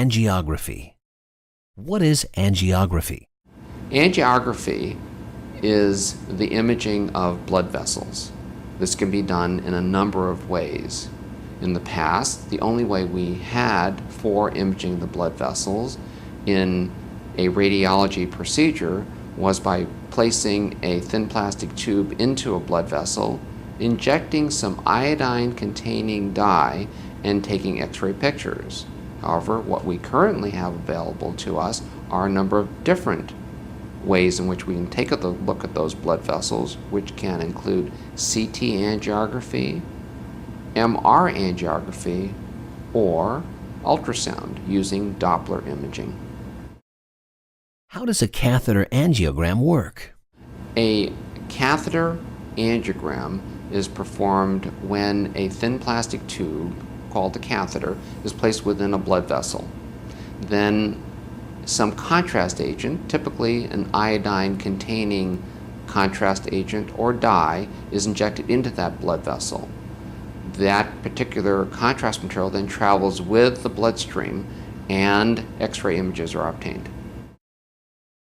angiography. What is angiography? Angiography is the imaging of blood vessels. This can be done in a number of ways. In the past, the only way we had for imaging the blood vessels in a radiology procedure was by placing a thin plastic tube into a blood vessel, injecting some iodine-containing dye, and taking X-ray pictures. However, what we currently have available to us are a number of different ways in which we can take a look at those blood vessels, which can include CT angiography, MR angiography, or ultrasound using Doppler imaging. How does a catheter angiogram work? A catheter angiogram is performed when a thin plastic tube, called the catheter, is placed within a blood vessel. Then some contrast agent, typically an iodine-containing contrast agent or dye, is injected into that blood vessel. That particular contrast material then travels with the bloodstream and X-ray images are obtained.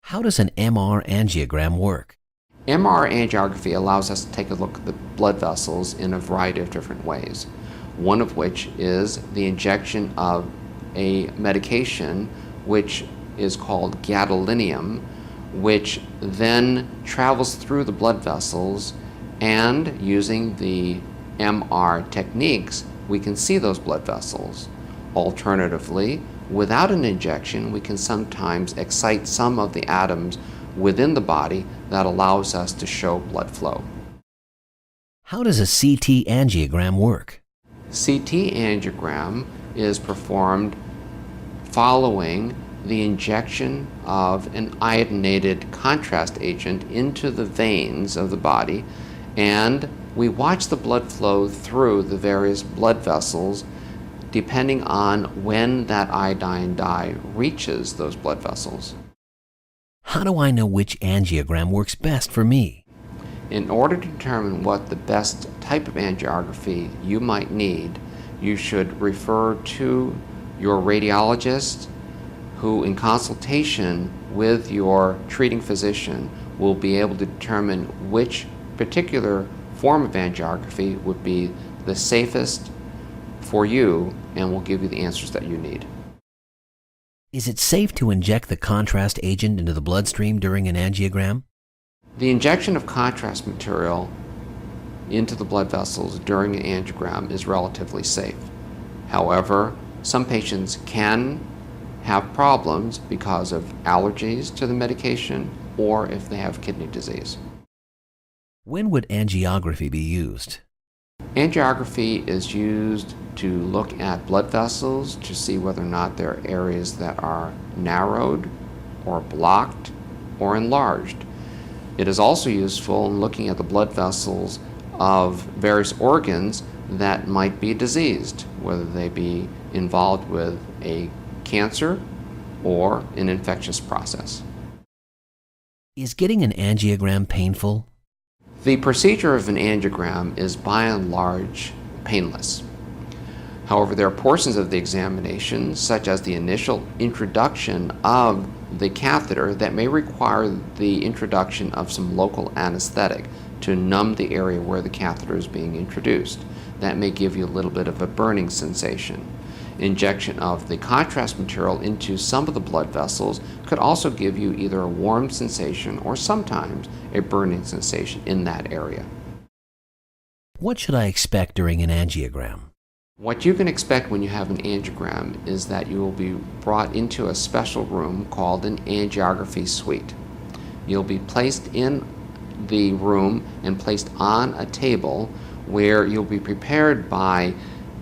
How does an MR angiogram work? MR angiography allows us to take a look at the blood vessels in a variety of different ways, one of which is the injection of a medication which is called gadolinium, which then travels through the blood vessels, and using the MR techniques, we can see those blood vessels. Alternatively, without an injection, we can sometimes excite some of the atoms within the body that allows us to show blood flow. How does a CT angiogram work? CT angiogram is performed following the injection of an iodinated contrast agent into the veins of the body, and we watch the blood flow through the various blood vessels depending on when that iodine dye reaches those blood vessels. How do I know which angiogram works best for me? In order to determine what the best type of angiography you might need, you should refer to your radiologist, who in consultation with your treating physician will be able to determine which particular form of angiography would be the safest for you and will give you the answers that you need. Is it safe to inject the contrast agent into the bloodstream during an angiogram? The injection of contrast material into the blood vessels during an angiogram is relatively safe. However, some patients can have problems because of allergies to the medication or if they have kidney disease. When would angiography be used? Angiography is used to look at blood vessels to see whether or not there are areas that are narrowed or blocked or enlarged. It is also useful in looking at the blood vessels of various organs that might be diseased, whether they be involved with a cancer or an infectious process. Is getting an angiogram painful? The procedure of an angiogram is by and large painless. However, there are portions of the examination, such as the initial introduction of the catheter, that may require the introduction of some local anesthetic to numb the area where the catheter is being introduced. That may give you a little bit of a burning sensation. Injection of the contrast material into some of the blood vessels could also give you either a warm sensation or sometimes a burning sensation in that area. What should I expect during an angiogram? What you can expect when you have an angiogram is that you will be brought into a special room called an angiography suite. You'll be placed in the room and placed on a table where you'll be prepared by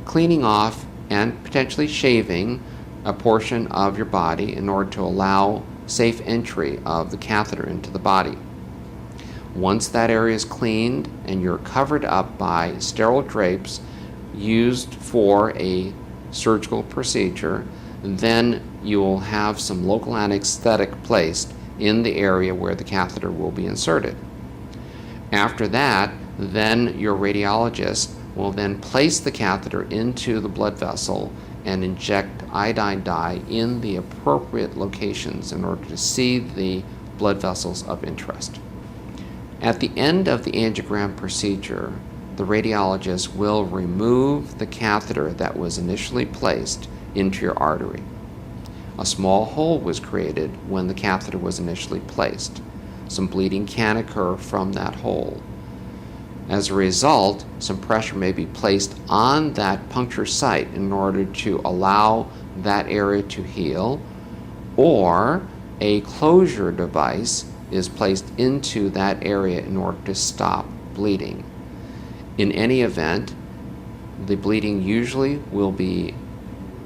cleaning off and potentially shaving a portion of your body in order to allow safe entry of the catheter into the body. Once that area is cleaned and you're covered up by sterile drapes used for a surgical procedure, then you will have some local anesthetic placed in the area where the catheter will be inserted. After that, then your radiologist will then place the catheter into the blood vessel and inject iodine dye in the appropriate locations in order to see the blood vessels of interest. At the end of the angiogram procedure, the radiologist will remove the catheter that was initially placed into your artery. A small hole was created when the catheter was initially placed. Some bleeding can occur from that hole. As a result, some pressure may be placed on that puncture site in order to allow that area to heal, or a closure device is placed into that area in order to stop bleeding. In any event, the bleeding usually will be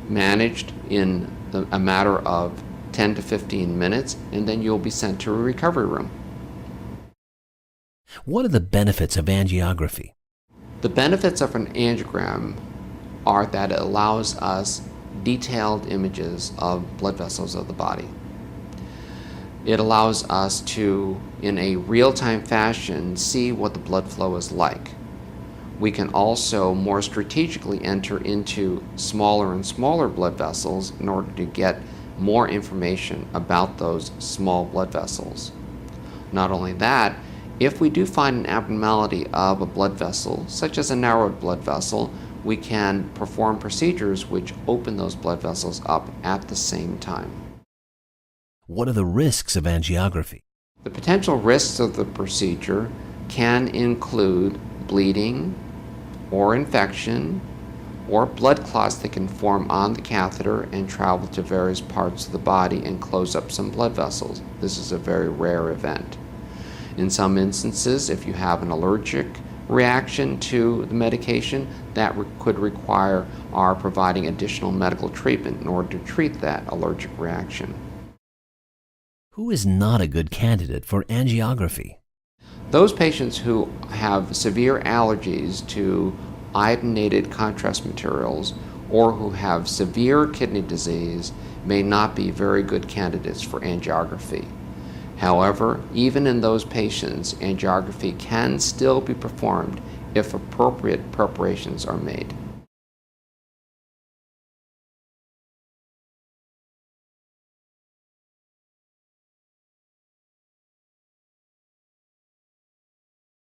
managed in a matter of 10 to 15 minutes, and then you'll be sent to a recovery room. What are the benefits of angiography? The benefits of an angiogram are that it allows us detailed images of blood vessels of the body. It allows us to, in a real-time fashion, see what the blood flow is like. We can also more strategically enter into smaller and smaller blood vessels in order to get more information about those small blood vessels. Not only that, if we do find an abnormality of a blood vessel, such as a narrowed blood vessel, we can perform procedures which open those blood vessels up at the same time. What are the risks of angiography? The potential risks of the procedure can include bleeding or infection or blood clots that can form on the catheter and travel to various parts of the body and close up some blood vessels. This is a very rare event. In some instances, if you have an allergic reaction to the medication, that could require our providing additional medical treatment in order to treat that allergic reaction. Who is not a good candidate for angiography? Those patients who have severe allergies to iodinated contrast materials or who have severe kidney disease may not be very good candidates for angiography. However, even in those patients, angiography can still be performed if appropriate preparations are made.